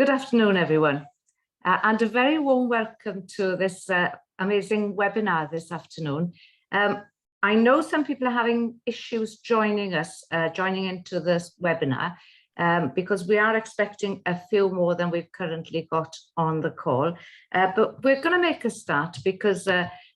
Good afternoon, everyone, and a very warm welcome to this amazing webinar this afternoon. I know some people are having issues joining into this webinar because we are expecting a few more than we've currently got on the call. But we're going to make a start because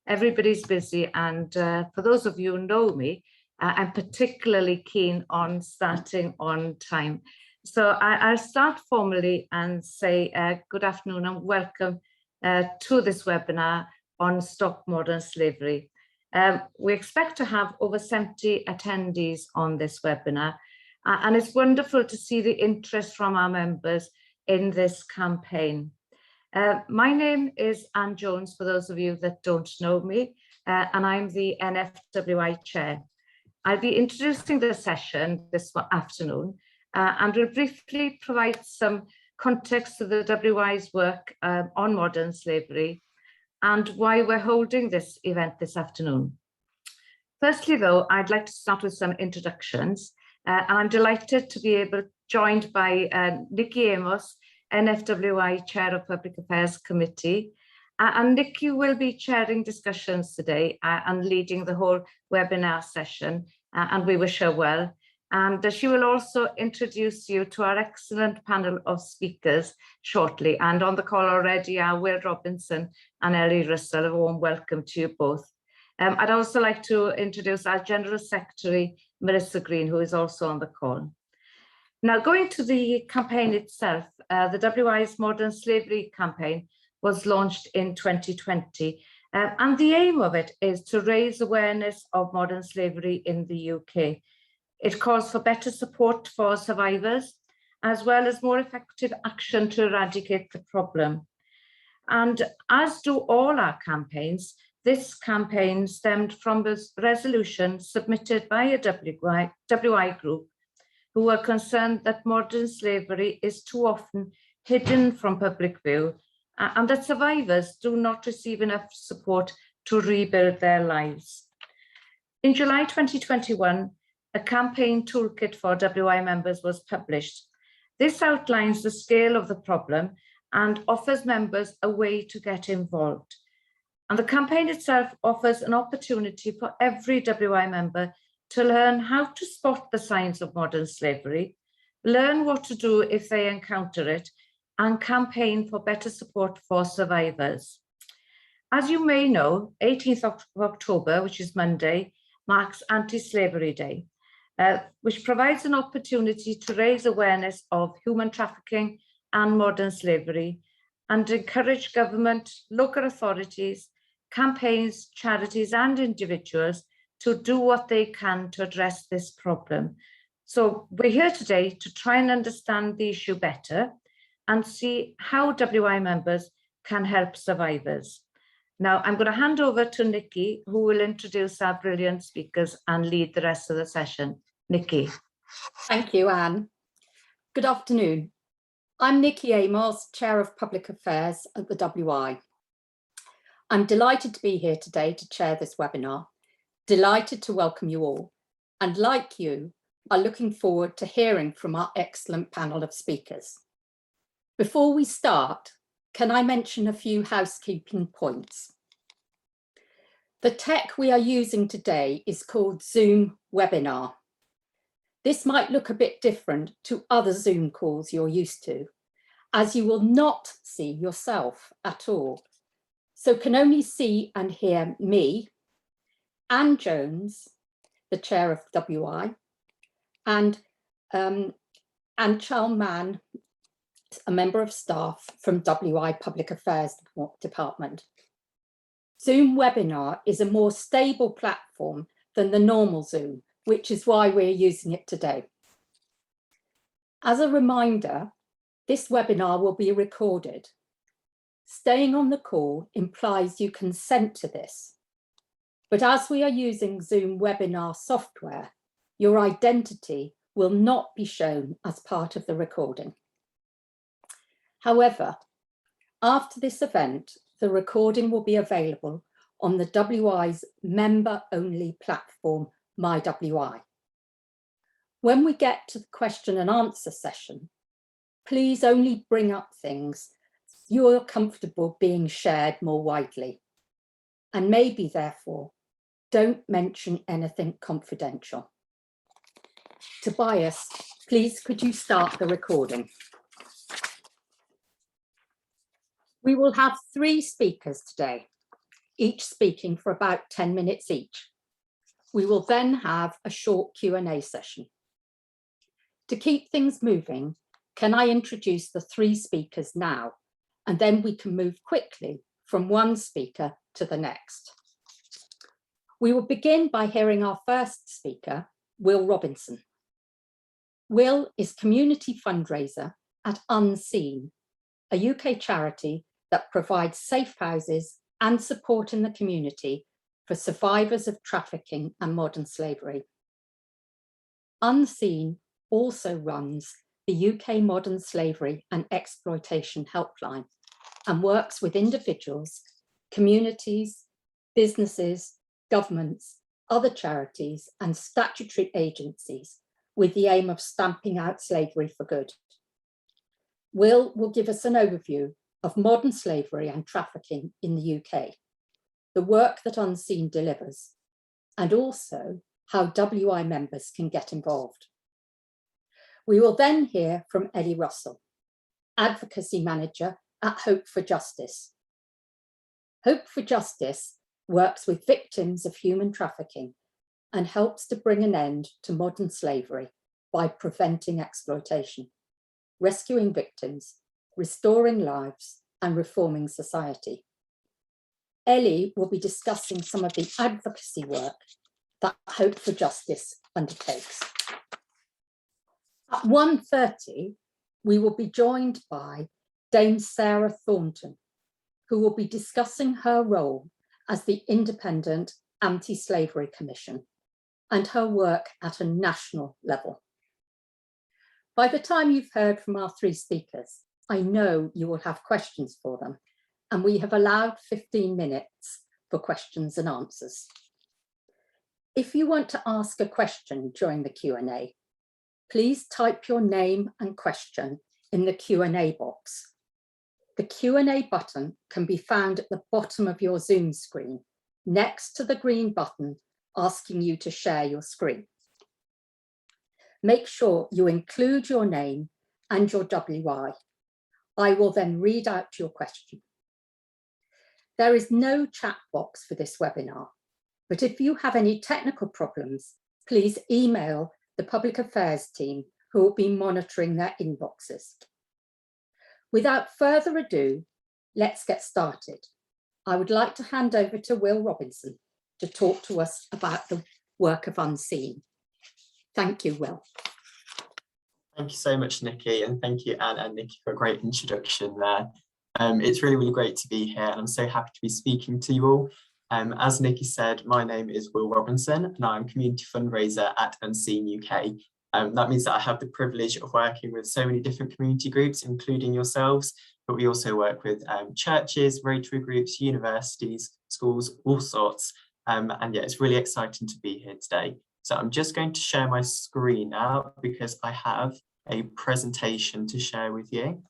everybody's busy, and for those of you who know me, I'm particularly keen on starting on time. So I'll start formally and say good afternoon and welcome to this webinar on Stop Modern Slavery. We expect to have over 70 attendees on this webinar, and it's wonderful to see the interest from our members in this campaign. My name is Anne Jones, for those of you that don't know me, and I'm the NFWI chair. I'll be introducing the session this afternoon, and will briefly provide some context to the WI's work on modern slavery and why we're holding this event this afternoon. Firstly, though, I'd like to start with some introductions, and I'm delighted to be joined by Nikki Amos, NFWI Chair of Public Affairs Committee, and Nikki will be chairing discussions today and leading the whole webinar session, and we wish her well. And she will also introduce you to our excellent panel of speakers shortly. And on the call already are Will Robinson and Ellie Russell. A warm welcome to you both. I'd also like to introduce our General Secretary, Melissa Green, who is also on the call. Now, going to the campaign itself, the WI's Modern Slavery campaign was launched in 2020. And the aim of it is to raise awareness of modern slavery in the UK. It calls for better support for survivors, as well as more effective action to eradicate the problem. And as do all our campaigns, this campaign stemmed from a resolution submitted by a WI group who were concerned that modern slavery is too often hidden from public view and that survivors do not receive enough support to rebuild their lives. In July 2021, a campaign toolkit for WI members was published. This outlines the scale of the problem and offers members a way to get involved. And the campaign itself offers an opportunity for every WI member to learn how to spot the signs of modern slavery, learn what to do if they encounter it, and campaign for better support for survivors. As you may know, 18th of October, which is Monday, marks Anti-Slavery Day, which provides an opportunity to raise awareness of human trafficking and modern slavery and encourage government, local authorities, campaigns, charities and individuals to do what they can to address this problem. So we're here today to try and understand the issue better and see how WI members can help survivors. Now, I'm going to hand over to Nikki, who will introduce our brilliant speakers and lead the rest of the session. Nikki. Thank you, Anne. Good afternoon. I'm Nikki Amos, Chair of Public Affairs at the WI. I'm delighted to be here today to chair this webinar, delighted to welcome you all, and like you, are looking forward to hearing from our excellent panel of speakers. Before we start, can I mention a few housekeeping points? The tech we are using today is called Zoom Webinar. This might look a bit different to other Zoom calls you're used to, as you will not see yourself at all, so can only see and hear me, Anne Jones, the chair of WI, and Charles Mann, a member of staff from WI Public Affairs Department. Zoom Webinar is a more stable platform than the normal Zoom, which is why we're using it today. As a reminder, this webinar will be recorded. Staying on the call implies you consent to this, but as we are using Zoom Webinar software, your identity will not be shown as part of the recording. However, after this event, the recording will be available on the WI's member-only platform, MyWI. When we get to the question and answer session, please only bring up things you're comfortable being shared more widely. And maybe, therefore, don't mention anything confidential. Tobias, please could you start the recording? We will have 3 speakers today, each speaking for about 10 minutes each. We will then have a short Q&A session. To keep things moving, can I introduce the 3 speakers now, and then we can move quickly from one speaker to the next. We will begin by hearing our first speaker, Will Robinson. Will is community fundraiser at Unseen, a UK charity that provides safe houses and support in the community for survivors of trafficking and modern slavery. Unseen also runs the UK Modern Slavery and Exploitation Helpline and works with individuals, communities, businesses, governments, other charities and statutory agencies with the aim of stamping out slavery for good. Will give us an overview of modern slavery and trafficking in the UK, the work that Unseen delivers, and also how WI members can get involved. We will then hear from Ellie Russell, Advocacy Manager at Hope for Justice. Hope for Justice works with victims of human trafficking and helps to bring an end to modern slavery by preventing exploitation, rescuing victims, restoring lives, and reforming society. Ellie will be discussing some of the advocacy work that Hope for Justice undertakes. At 1:30, we will be joined by Dame Sarah Thornton, who will be discussing her role as the Independent Anti-Slavery Commission and her work at a national level. By the time you've heard from our 3 speakers, I know you will have questions for them, and we have allowed 15 minutes for questions and answers. If you want to ask a question during the Q&A, please type your name and question in the Q&A box. The Q&A button can be found at the bottom of your Zoom screen, next to the green button asking you to share your screen. Make sure you include your name and your WI. I will then read out your question. There is no chat box for this webinar, but if you have any technical problems, please email the Public Affairs team who will be monitoring their inboxes. Without further ado, let's get started. I would like to hand over to Will Robinson to talk to us about the work of Unseen. Thank you, Will. Thank you so much, Nikki, and thank you, Anne and Nikki, for a great introduction there. It's really great to be here, and I'm so happy to be speaking to you all. As Nikki said, my name is Will Robinson, and I'm community fundraiser at Unseen UK. That means that I have the privilege of working with so many different community groups, including yourselves, but we also work with churches, Rotary groups, universities, schools, all sorts. And yeah, it's really exciting to be here today. So I'm just going to share my screen now because I have a presentation to share with you.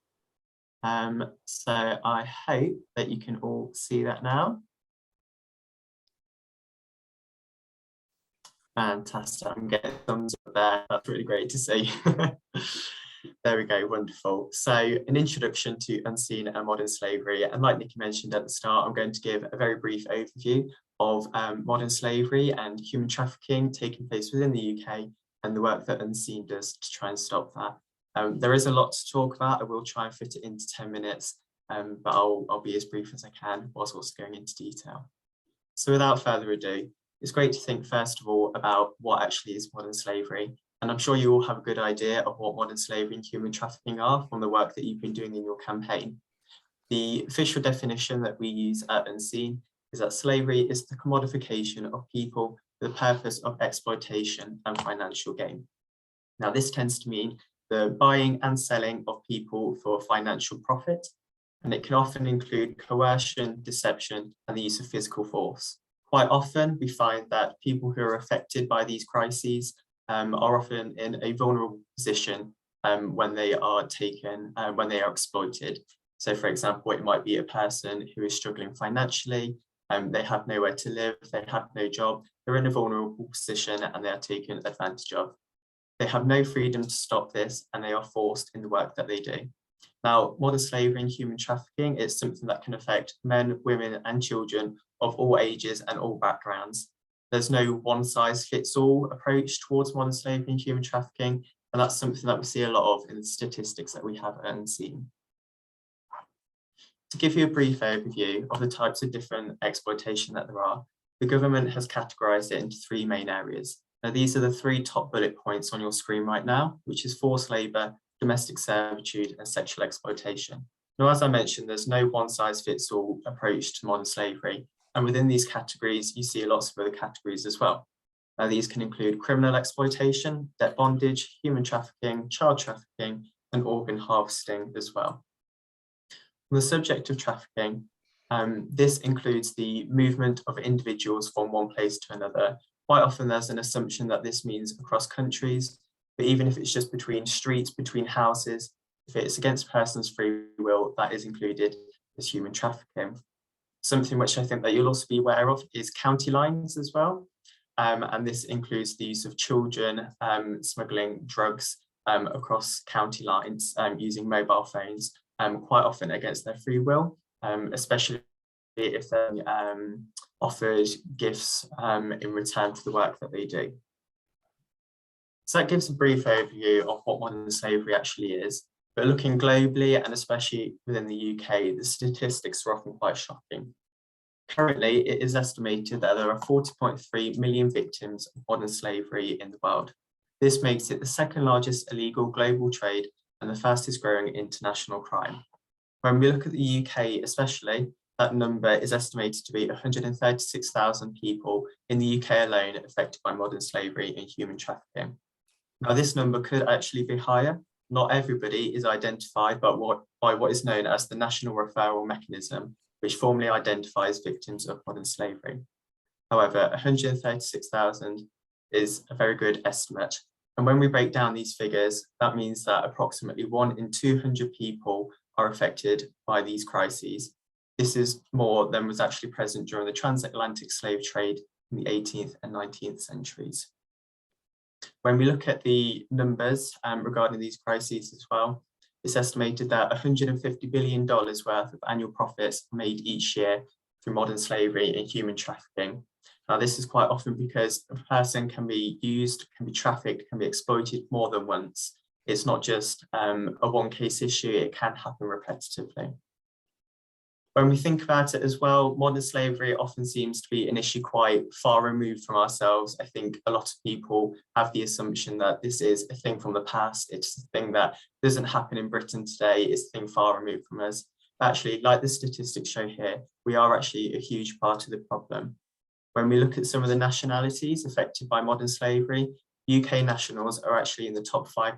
So I hope that you can all see that now. Fantastic, I'm getting thumbs up there, that's really great to see. There we go, wonderful. So an introduction to Unseen and modern slavery, and like Nikki mentioned at the start, I'm going to give a very brief overview of modern slavery and human trafficking taking place within the UK and the work that Unseen does to try and stop that. There is a lot to talk about. I will try and fit it into 10 minutes, but I'll be as brief as I can whilst also going into detail. So without further ado, it's great to think first of all about what actually is modern slavery. And I'm sure you all have a good idea of what modern slavery and human trafficking are from the work that you've been doing in your campaign. The official definition that we use at Unseen is that slavery is the commodification of people for the purpose of exploitation and financial gain. Now, this tends to mean the buying and selling of people for financial profit, and it can often include coercion, deception, and the use of physical force. Quite often, we find that people who are affected by these crises are often in a vulnerable position when they are taken, when they are exploited. So for example, it might be a person who is struggling financially, they have nowhere to live, they have no job, they're in a vulnerable position and they are taken advantage of. They have no freedom to stop this and they are forced in the work that they do. Now, modern slavery and human trafficking is something that can affect men, women and children of all ages and all backgrounds. There's no one-size-fits-all approach towards modern slavery and human trafficking, and that's something that we see a lot of in the statistics that we have seen. To give you a brief overview of the types of different exploitation that there are, the government has categorised it into three main areas. Now, these are the three top bullet points on your screen right now, which is forced labour, domestic servitude and sexual exploitation. Now, as I mentioned, there's no one-size-fits-all approach to modern slavery, and within these categories, you see lots of other categories as well. Now, these can include criminal exploitation, debt bondage, human trafficking, child trafficking, and organ harvesting as well. On the subject of trafficking, this includes the movement of individuals from one place to another. Quite often there's an assumption that this means across countries, but even if it's just between streets, between houses, if it's against a person's free will, that is included as human trafficking. Something which I think that you'll also be aware of is county lines as well. And this includes the use of children smuggling drugs across county lines using mobile phones, quite often against their free will, especially if they're offered gifts in return for the work that they do. So that gives a brief overview of what modern slavery actually is. But looking globally and especially within the UK, the statistics are often quite shocking. Currently, it is estimated that there are 40.3 million victims of modern slavery in the world. This makes it the second largest illegal global trade and the fastest growing international crime. When we look at the UK especially, that number is estimated to be 136,000 people in the UK alone affected by modern slavery and human trafficking. Now, this number could actually be higher. Not everybody is identified by what is known as the National Referral Mechanism, which formally identifies victims of modern slavery. However, 136,000 is a very good estimate. And when we break down these figures, that means that approximately 1 in 200 people are affected by these crises. This is more than was actually present during the transatlantic slave trade in the 18th and 19th centuries. When we look at the numbers regarding these crises as well, it's estimated that $150 billion worth of annual profits are made each year through modern slavery and human trafficking. Now, this is quite often because a person can be used, can be trafficked, can be exploited more than once. It's not just a one-case issue, it can happen repetitively. When we think about it as well, modern slavery often seems to be an issue quite far removed from ourselves. I think a lot of people have the assumption that this is a thing from the past. It's a thing that doesn't happen in Britain today. It's a thing far removed from us. Actually, like the statistics show here, we are actually a huge part of the problem. When we look at some of the nationalities affected by modern slavery, UK nationals are actually in the top 5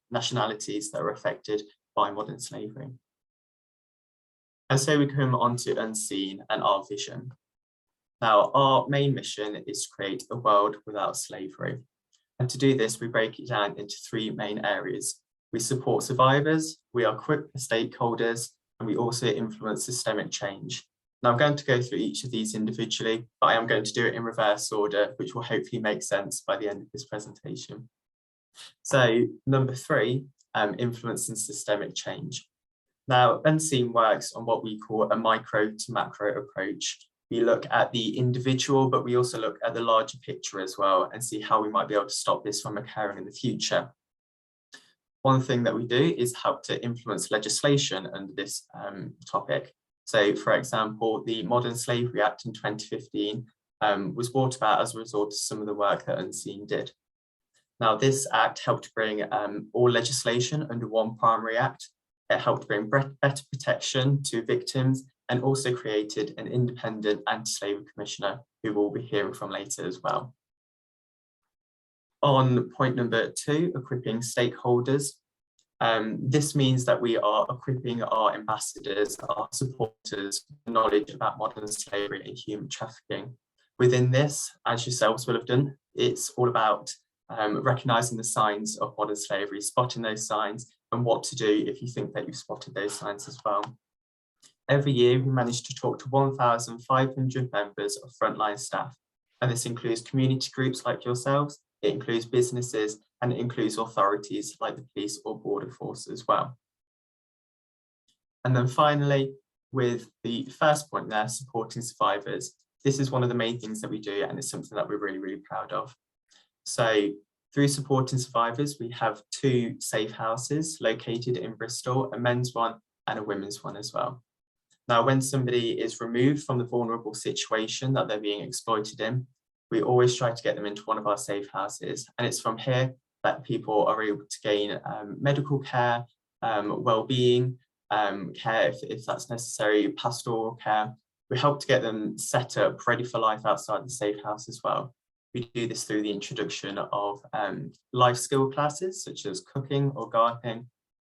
nationalities that are affected by modern slavery. And so we come on to Unseen and our vision. Now, our main mission is to create a world without slavery. And to do this, we break it down into 3 main areas. We support survivors, we are equip the stakeholders, and we also influence systemic change. Now, I'm going to go through each of these individually, but I am going to do it in reverse order, which will hopefully make sense by the end of this presentation. So, number 3, influence and systemic change. Now, Unseen works on what we call a micro to macro approach. We look at the individual, but we also look at the larger picture as well and see how we might be able to stop this from occurring in the future. One thing that we do is help to influence legislation under this topic. So, for example, the Modern Slavery Act in 2015 was brought about as a result of some of the work that Unseen did. Now, this act helped bring all legislation under one primary act. It helped bring better protection to victims and also created an independent anti-slavery commissioner who we'll be hearing from later as well. On point number 2, equipping stakeholders. This means that we are equipping our ambassadors, our supporters, with knowledge about modern slavery and human trafficking. Within this, as yourselves will have done, it's all about recognising the signs of modern slavery, spotting those signs, and what to do if you think that you've spotted those signs as well. Every year, we manage to talk to 1,500 members of frontline staff, and this includes community groups like yourselves, it includes businesses, and it includes authorities like the police or border force as well. And then finally, with the first point there, supporting survivors, this is one of the main things that we do, and it's something that we're really, really proud of. So through supporting survivors, we have 2 safe houses located in Bristol, a men's one and a women's one as well. Now, when somebody is removed from the vulnerable situation that they're being exploited in, we always try to get them into one of our safe houses. And it's from here that people are able to gain medical care, well-being, care if that's necessary, pastoral care. We help to get them set up, ready for life outside the safe house as well. We do this through the introduction of life skill classes, such as cooking or gardening.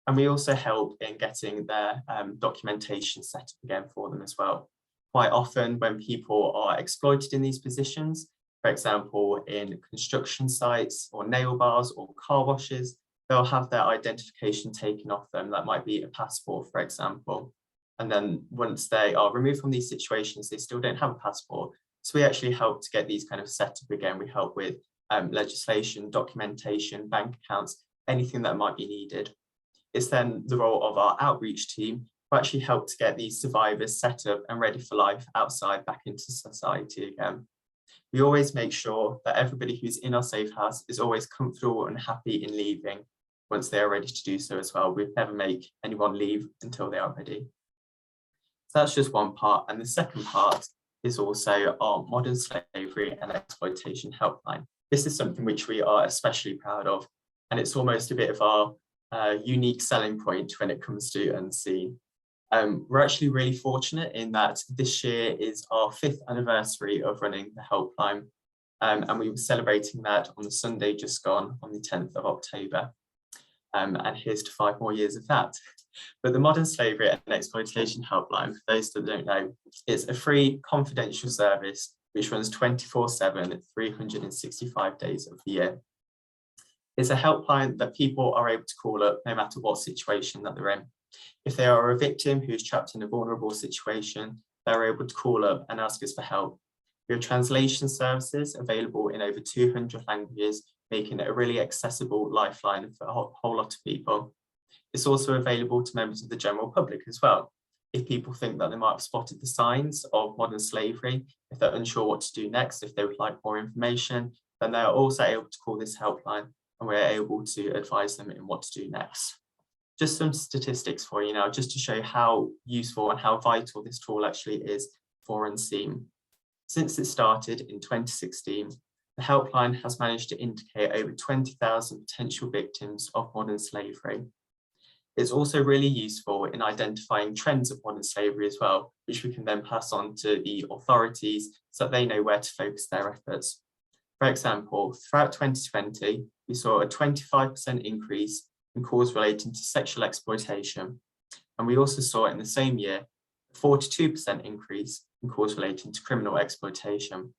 And we also help in getting their documentation set up again for them as well. Quite often when people are exploited in these positions, for example, in construction sites or nail bars or car washes, they'll have their identification taken off them. That might be a passport, for example. And then once they are removed from these situations, they still don't have a passport. So we actually help to get these kind of set up again. We help with legislation, documentation, bank accounts, anything that might be needed. It's then the role of our outreach team to actually help to get these survivors set up and ready for life outside, back into society again. We always make sure that everybody who's in our safe house is always comfortable and happy in leaving once they are ready to do so as well. We'd never make anyone leave until they are ready. So that's just one part. And the second part is also our modern slavery and exploitation helpline. This is something which we are especially proud of, and it's almost a bit of our unique selling point when it comes to Unseen. We're actually really fortunate in that this year is our 5th anniversary of running the helpline, and we were celebrating that on the Sunday just gone on the 10th of October. And here's to 5 more years of that. But the Modern Slavery and Exploitation Helpline, for those that don't know, it's a free confidential service which runs 24/7, 365 days of the year. It's a helpline that people are able to call up no matter what situation that they're in. If they are a victim who's trapped in a vulnerable situation, they're able to call up and ask us for help. We have translation services available in over 200 languages, making it a really accessible lifeline for a whole lot of people. It's also available to members of the general public as well. If people think that they might have spotted the signs of modern slavery, if they're unsure what to do next, if they would like more information, then they're also able to call this helpline and we're able to advise them in what to do next. Just some statistics for you now, just to show how useful and how vital this tool actually is for Unseen. Since it started in 2016, the helpline has managed to indicate over 20,000 potential victims of modern slavery. It's also really useful in identifying trends of modern slavery as well, which we can then pass on to the authorities so that they know where to focus their efforts. For example, throughout 2020, we saw a 25% increase in calls relating to sexual exploitation. And we also saw in the same year, a 42% increase in calls relating to criminal exploitation.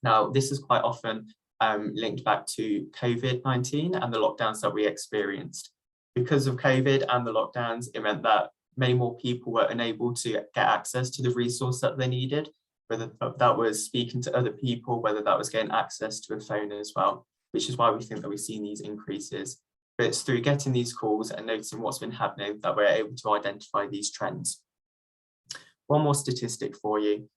Now, this is quite often linked back to COVID-19 and the lockdowns that we experienced. Because of COVID and the lockdowns, it meant that many more people were unable to get access to the resource that they needed, whether that was speaking to other people, whether that was getting access to a phone as well, which is why we think that we've seen these increases. But it's through getting these calls and noticing what's been happening that we're able to identify these trends. One more statistic for you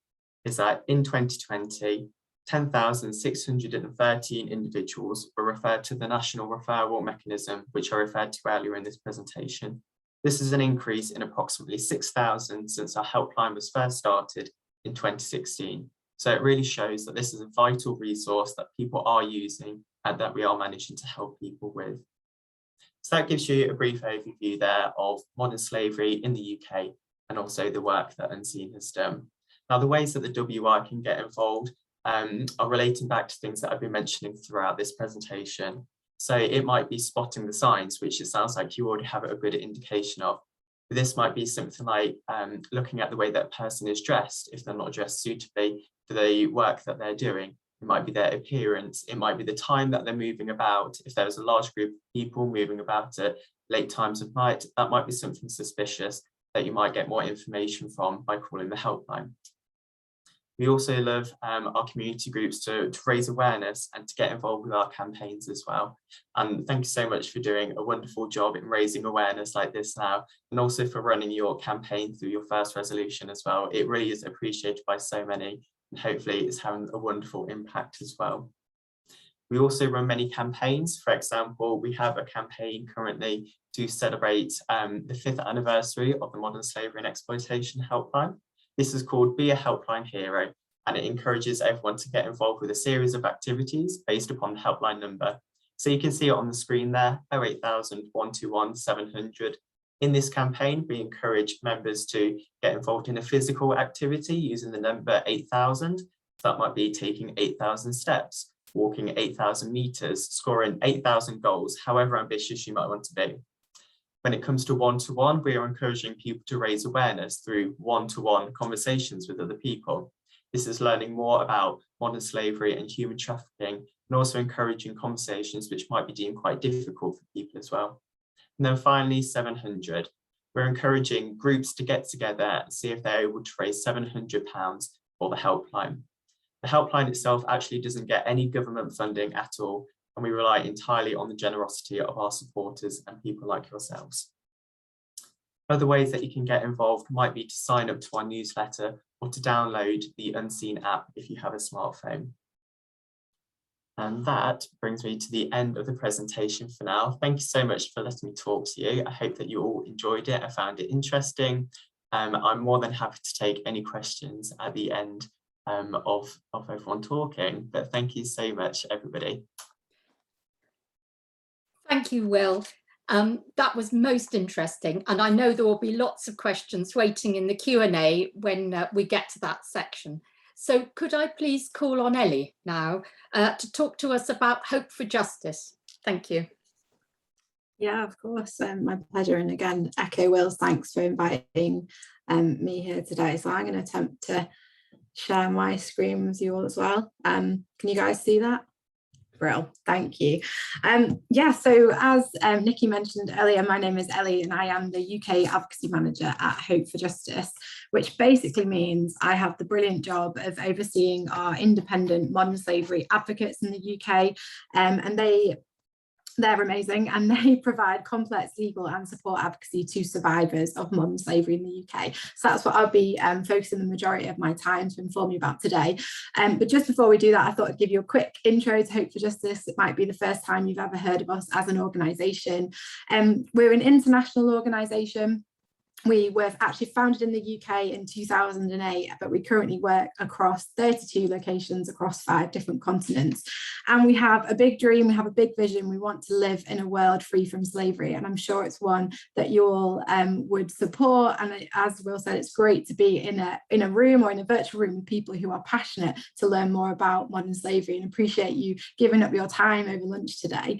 is that in 2020, 10,613 individuals were referred to the National Referral Mechanism, which I referred to earlier in this presentation. This is an increase in approximately 6,000 since our helpline was first started in 2016. So it really shows that this is a vital resource that people are using and that we are managing to help people with. So that gives you a brief overview there of modern slavery in the UK and also the work that Unseen has done. Now, the ways that the WI can get involved are relating back to things that I've been mentioning throughout this presentation. So it might be spotting the signs, which it sounds like you already have a good indication of. But this might be something like looking at the way that a person is dressed. If they're not dressed suitably for the work that they're doing, it might be their appearance, it might be the time that they're moving about. If there was a large group of people moving about at late times of night, that might be something suspicious that you might get more information from by calling the helpline. We also love our community groups to raise awareness and to get involved with our campaigns as well. And thank you so much for doing a wonderful job in raising awareness like this now, and also for running your campaign through your first resolution as well. It really is appreciated by so many, and hopefully it's having a wonderful impact as well. We also run many campaigns. For example, we have a campaign currently to celebrate the 5th anniversary of the Modern Slavery and Exploitation Helpline. This is called Be a Helpline Hero, and it encourages everyone to get involved with a series of activities based upon the helpline number. So you can see it on the screen there, 08000 121 700. In this campaign, we encourage members to get involved in a physical activity using the number 8000. That might be taking 8,000 steps, walking 8,000 meters, scoring 8,000 goals, however ambitious you might want to be. When it comes to one-to-one, we are encouraging people to raise awareness through one-to-one conversations with other people. This is learning more about modern slavery and human trafficking, and also encouraging conversations which might be deemed quite difficult for people as well. And then finally, 700. We're encouraging groups to get together and see if they're able to raise £700 for the helpline. The helpline itself actually doesn't get any government funding at all, and we rely entirely on the generosity of our supporters and people like yourselves. Other ways that you can get involved might be to sign up to our newsletter or to download the Unseen app if you have a smartphone. And that brings me to the end of the presentation for now. Thank you so much for letting me talk to you. I hope that you all enjoyed it and found it interesting. I'm more than happy to take any questions at the end of everyone talking, but thank you so much, everybody. Thank you, Will. That was most interesting, and I know there will be lots of questions waiting in the Q&A when we get to that section. So could I please call on Ellie now to talk to us about Hope for Justice? Thank you. Yeah, of course, my pleasure. And again, echo Will's thanks for inviting me here today. So I'm going to attempt to share my screen with you all as well. Can you guys see that? Brill, thank you. Yeah, so as Nikki mentioned earlier, my name is Ellie and I am the UK Advocacy Manager at Hope for Justice, which basically means I have the brilliant job of overseeing our independent modern slavery advocates in the UK, and they're amazing, and they provide complex legal and support advocacy to survivors of modern slavery in the UK. So that's what I'll be focusing the majority of my time to inform you about today. But just before we do that, I thought I'd give you a quick intro to Hope for Justice. It might be the first time you've ever heard of us as an organisation. We're an international organisation. We were actually founded in the UK in 2008, but we currently work across 32 locations across 5 different continents. And we have a big dream, we have a big vision. We want to live in a world free from slavery. And I'm sure it's one that you all would support. And as Will said, it's great to be in a room or in a virtual room with people who are passionate to learn more about modern slavery, and appreciate you giving up your time over lunch today.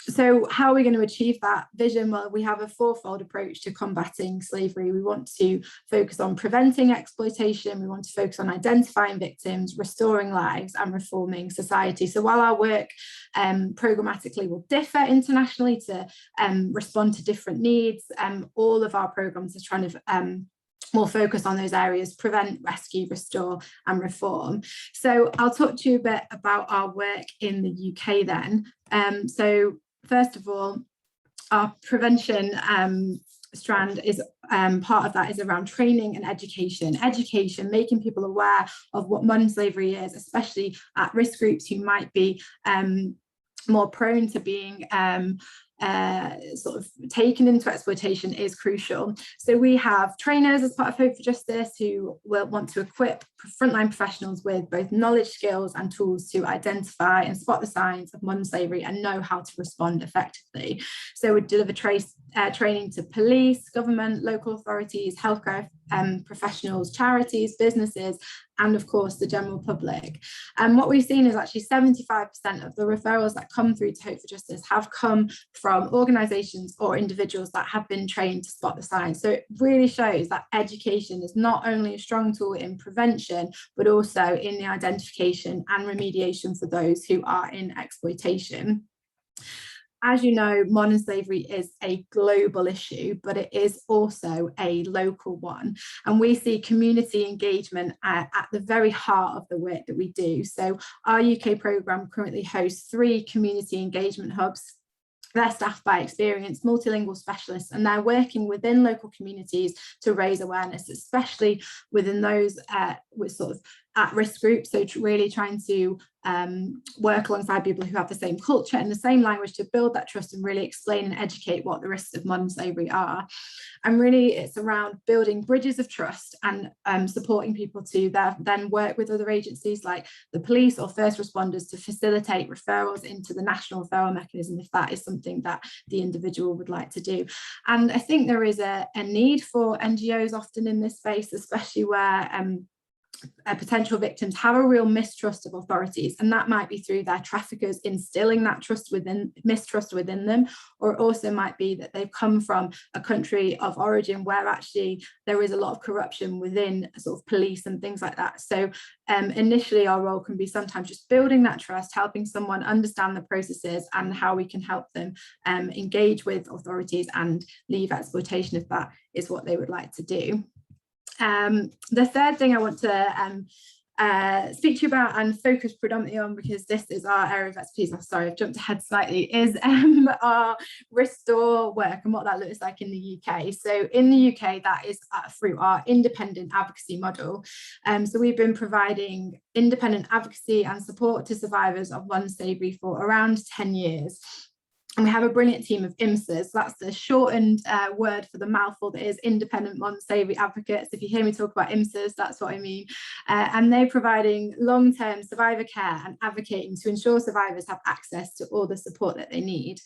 So how are we going to achieve that vision? Well, we have a 4-fold approach to combating slavery. We want to focus on preventing exploitation. We want to focus on identifying victims, restoring lives and reforming society. So while our work programmatically will differ internationally to respond to different needs, all of our programs are trying to we'll focus on those areas: prevent, rescue, restore and reform. So I'll talk to you a bit about our work in the UK then. So first of all, our prevention strand is part of that is around training and education, making people aware of what modern slavery is, especially at risk groups who might be more prone to being sort of taken into exploitation is crucial. So we have trainers as part of Hope for Justice who will want to equip frontline professionals with both knowledge, skills and tools to identify and spot the signs of modern slavery and know how to respond effectively. So we deliver training to police, government, local authorities, healthcare professionals, charities, businesses, and of course the general public. And what we've seen is actually 75% of the referrals that come through to Hope for Justice have come from organisations or individuals that have been trained to spot the signs. So it really shows that education is not only a strong tool in prevention, but also in the identification and remediation for those who are in exploitation. As you know, modern slavery is a global issue, but it is also a local one. And we see community engagement at the very heart of the work that we do. So our UK programme currently hosts 3 community engagement hubs. They're staffed by experienced multilingual specialists, and they're working within local communities to raise awareness, especially within those with sort of at-risk groups. So really trying to work alongside people who have the same culture and the same language to build that trust and really explain and educate what the risks of modern slavery are. And really it's around building bridges of trust and supporting people to then work with other agencies like the police or first responders to facilitate referrals into the national referral mechanism if that is something that the individual would like to do. And I think there is a need for NGOs often in this space, especially where potential victims have a real mistrust of authorities, and that might be through their traffickers instilling that mistrust within them, or it also might be that they've come from a country of origin where actually there is a lot of corruption within sort of police and things like that. So initially our role can be sometimes just building that trust, helping someone understand the processes and how we can help them engage with authorities and leave exploitation if that is what they would like to do. The third thing I want to speak to you about and focus predominantly on, because this is our area of expertise, I'm sorry, I've jumped ahead slightly, is our restore work and what that looks like in the UK. So in the UK, that is through our independent advocacy model. So we've been providing independent advocacy and support to survivors of modern slavery for around 10 years. And we have a brilliant team of IMSAs. That's the shortened word for the mouthful that is Independent Modern Slavery Advocates. If you hear me talk about IMSAs, that's what I mean. And they're providing long-term survivor care and advocating to ensure survivors have access to all the support that they need.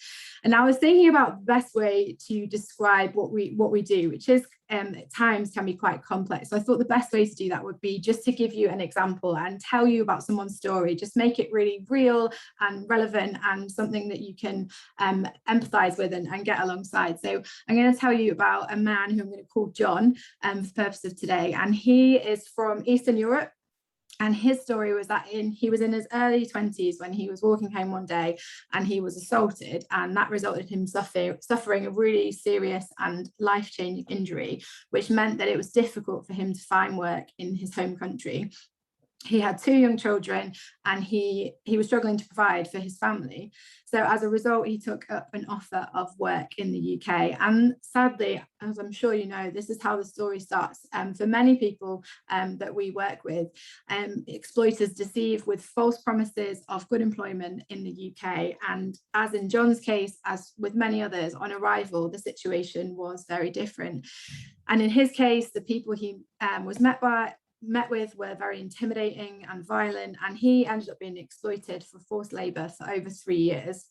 And I was thinking about the best way to describe what we do, which is at times can be quite complex. So I thought the best way to do that would be just to give you an example and tell you about someone's story, just make it really real and relevant and something that you can empathize with and get alongside. So I'm going to tell you about a man who I'm going to call John for the purpose of today. And he is from Eastern Europe. And his story was that he was in his early 20s when he was walking home one day and he was assaulted, and that resulted in him suffering a really serious and life-changing injury, which meant that it was difficult for him to find work in his home country. He had 2 young children and he was struggling to provide for his family. So as a result, he took up an offer of work in the UK. And sadly, as I'm sure you know, this is how the story starts. For many people that we work with, exploiters deceive with false promises of good employment in the UK. And as in John's case, as with many others, on arrival, the situation was very different. And in his case, the people he was met with were very intimidating and violent, and he ended up being exploited for forced labour for over 3 years.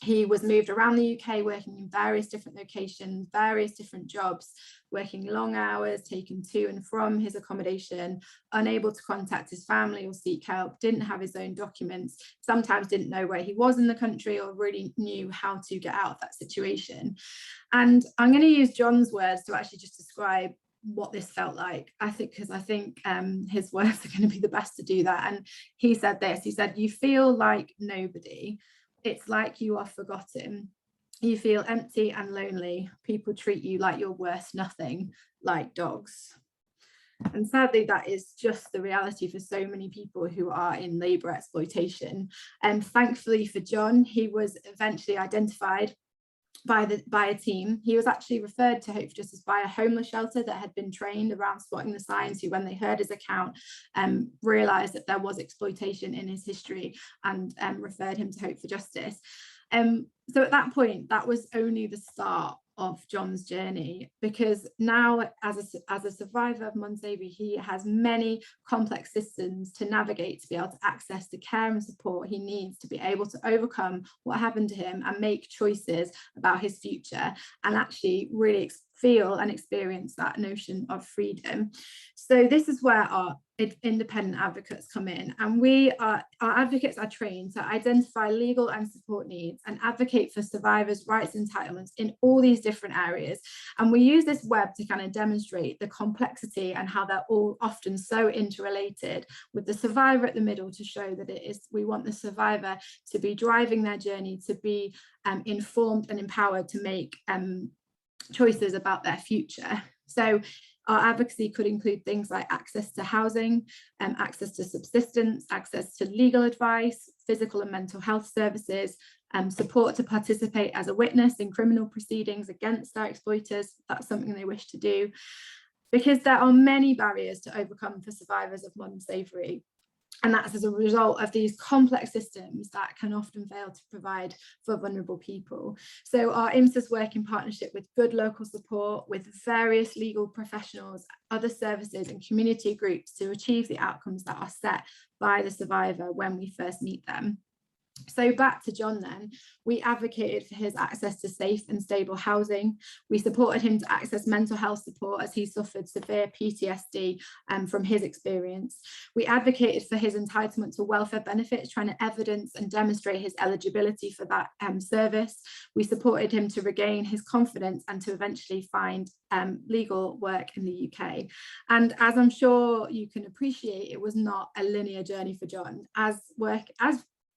He was moved around the UK, working in various different locations, various different jobs, working long hours, taken to and from his accommodation, unable to contact his family or seek help, didn't have his own documents, sometimes didn't know where he was in the country or really knew how to get out of that situation. And I'm going to use John's words to actually just describe what this felt like, because I think his words are going to be the best to do that. And he said this, he said, "You feel like nobody. It's like you are forgotten. You feel empty and lonely. People treat you like you're worth nothing, like dogs." And sadly, that is just the reality for so many people who are in labour exploitation. And thankfully for John, he was eventually identified by a team. He was actually referred to Hope for Justice by a homeless shelter that had been trained around spotting the signs, who, when they heard his account, realised that there was exploitation in his history and referred him to Hope for Justice. So at that point, that was only the start of John's journey, because now as a survivor of modern slavery, he has many complex systems to navigate to be able to access the care and support he needs to be able to overcome what happened to him and make choices about his future, and actually really feel and experience that notion of freedom. So this is where our independent advocates come in, and our advocates are trained to identify legal and support needs and advocate for survivors' rights and entitlements in all these different areas. And we use this web to kind of demonstrate the complexity and how they're all often so interrelated, with the survivor at the middle to show that we want the survivor to be driving their journey, to be informed and empowered to make choices about their future. So our advocacy could include things like access to housing, access to subsistence, access to legal advice, physical and mental health services, support to participate as a witness in criminal proceedings against their exploiters. That's something they wish to do, because there are many barriers to overcome for survivors of modern slavery. And that's as a result of these complex systems that can often fail to provide for vulnerable people. So our IMSAs work in partnership with good local support, with various legal professionals, other services and community groups to achieve the outcomes that are set by the survivor when we first meet them. So back to John then, we advocated for his access to safe and stable housing. We supported him to access mental health support as he suffered severe PTSD from his experience. We advocated for his entitlement to welfare benefits, trying to evidence and demonstrate his eligibility for that service. We supported him to regain his confidence and to eventually find legal work in the UK. And as I'm sure you can appreciate, it was not a linear journey for John. As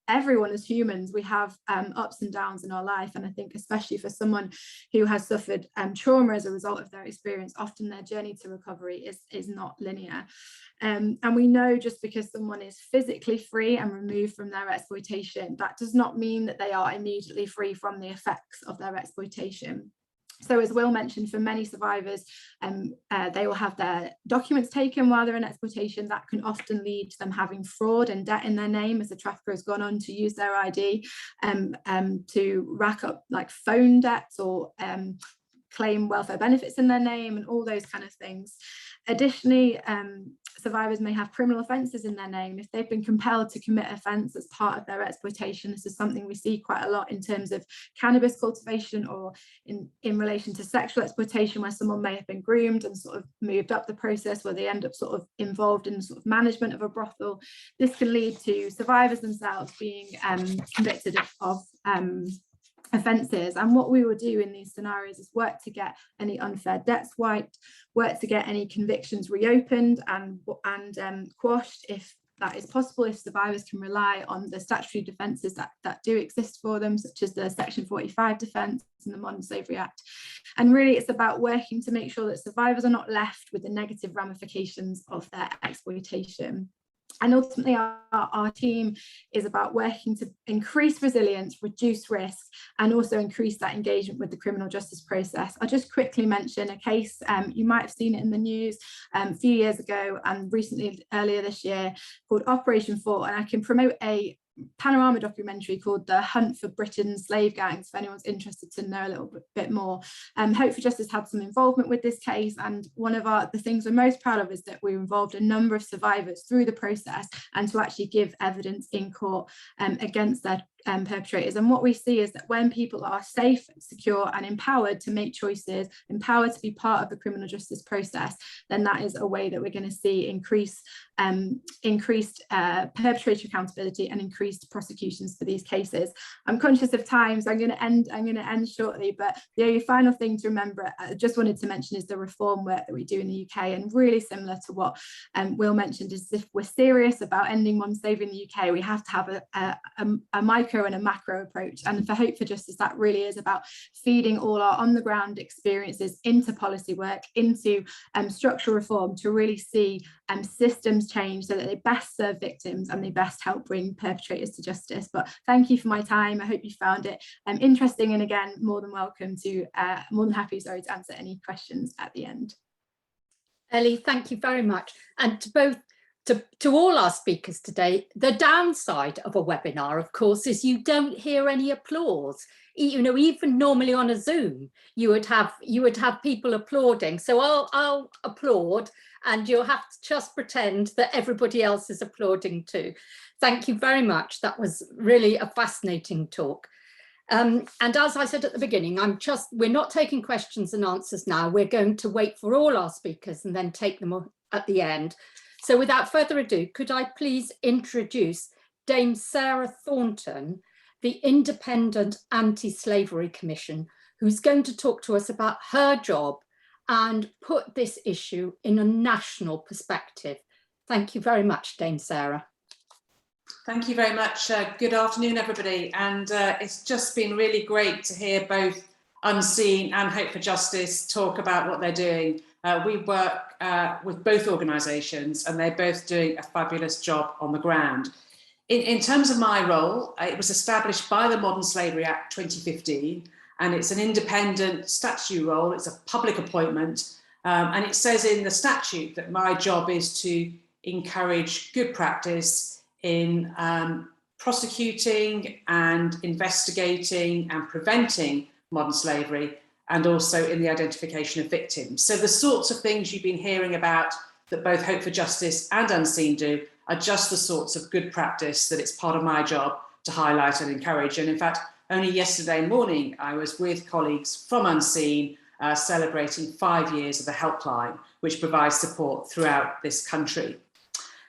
everyone as humans, we have ups and downs in our life, and I think especially for someone who has suffered trauma as a result of their experience, often their journey to recovery is not linear. And we know just because someone is physically free and removed from their exploitation, that does not mean that they are immediately free from the effects of their exploitation. So as Will mentioned, for many survivors, they will have their documents taken while they're in exploitation. That can often lead to them having fraud and debt in their name, as the trafficker has gone on to use their ID to rack up like phone debts or claim welfare benefits in their name and all those kind of things. Additionally, survivors may have criminal offences in their name if they've been compelled to commit offence as part of their exploitation. This is something we see quite a lot in terms of cannabis cultivation, or in relation to sexual exploitation, where someone may have been groomed and sort of moved up the process, where they end up sort of involved in sort of management of a brothel. This can lead to survivors themselves being convicted of offences. And what we will do in these scenarios is work to get any unfair debts wiped, work to get any convictions reopened and quashed if that is possible, if survivors can rely on the statutory defences that do exist for them, such as the Section 45 defence in the Modern Slavery Act. And really it's about working to make sure that survivors are not left with the negative ramifications of their exploitation. And ultimately, our team is about working to increase resilience, reduce risk, and also increase that engagement with the criminal justice process. I'll just quickly mention a case, you might have seen it in the news a few years ago and recently, earlier this year, called Operation Fort. And I can promote a panorama documentary called The Hunt for Britain's Slave Gangs, if anyone's interested to know a little bit more. Hope for Justice had some involvement with this case, and one of the things we're most proud of is that we involved a number of survivors through the process and to actually give evidence in court against their perpetrators. And what we see is that when people are safe, secure and empowered to make choices, empowered to be part of the criminal justice process, then that is a way that we're going to see increased perpetrator accountability and increased prosecutions for these cases. I'm conscious of time, so I'm going to end shortly, but the only final thing to remember, I just wanted to mention, is the reform work that we do in the UK. And really similar to what Will mentioned, is if we're serious about ending modern slavery in the UK, we have to have a micro and a macro approach. And for Hope for Justice, that really is about feeding all our on the ground experiences into policy work, into structural reform, to really see systems change so that they best serve victims and they best help bring perpetrators to justice. But thank you for my time. I hope you found it interesting, and again, more than happy to answer any questions at the end. Ellie, thank you very much. And to all our speakers today, the downside of a webinar, of course, is you don't hear any applause. You know, even normally on a Zoom, you would have people applauding. So I'll applaud, and you'll have to just pretend that everybody else is applauding too. Thank you very much. That was really a fascinating talk. And as I said at the beginning, we're not taking questions and answers now. We're going to wait for all our speakers and then take them at the end. So without further ado, could I please introduce Dame Sarah Thornton, the Independent Anti-Slavery Commission, who's going to talk to us about her job and put this issue in a national perspective. Thank you very much, Dame Sarah. Thank you very much. Good afternoon, everybody. And it's just been really great to hear both Unseen and Hope for Justice talk about what they're doing. We work with both organisations and they're both doing a fabulous job on the ground. In terms of my role, it was established by the Modern Slavery Act 2015, and it's an independent statutory role. It's a public appointment, and it says in the statute that my job is to encourage good practice in prosecuting and investigating and preventing modern slavery, and also in the identification of victims. So the sorts of things you've been hearing about that both Hope for Justice and Unseen do are just the sorts of good practice that it's part of my job to highlight and encourage. And in fact, only yesterday morning, I was with colleagues from Unseen celebrating 5 years of the Helpline, which provides support throughout this country.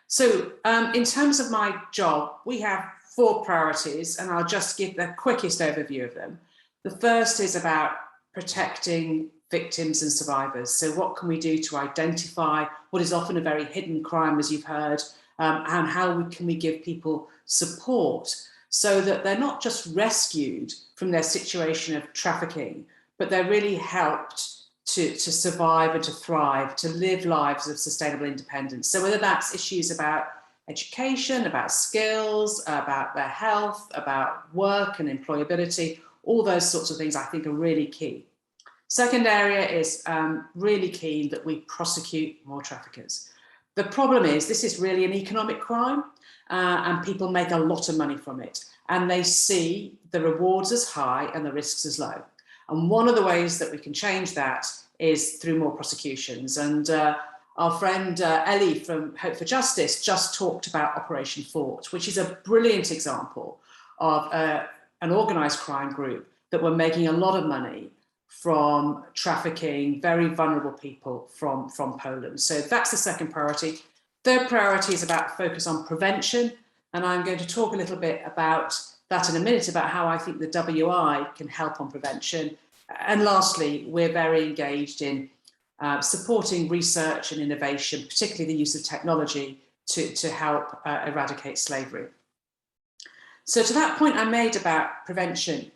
So in terms of my job, we have 4 priorities, and I'll just give the quickest overview of them. The first is about protecting victims and survivors. So what can we do to identify what is often a very hidden crime, as you've heard, and how can we give people support so that they're not just rescued from their situation of trafficking, but they're really helped to survive and to thrive, to live lives of sustainable independence. So whether that's issues about education, about skills, about their health, about work and employability, all those sorts of things I think are really key. Second area is really key that we prosecute more traffickers. The problem is this is really an economic crime and people make a lot of money from it, and they see the rewards as high and the risks as low. And one of the ways that we can change that is through more prosecutions. And our friend Ellie from Hope for Justice just talked about Operation Fort, which is a brilliant example of an organised crime group that were making a lot of money from trafficking very vulnerable people from Poland. So that's the second priority. Third priority is about focus on prevention. And I'm going to talk a little bit about that in a minute, about how I think the WI can help on prevention. And lastly, we're very engaged in supporting research and innovation, particularly the use of technology to help eradicate slavery. So to that point I made about prevention,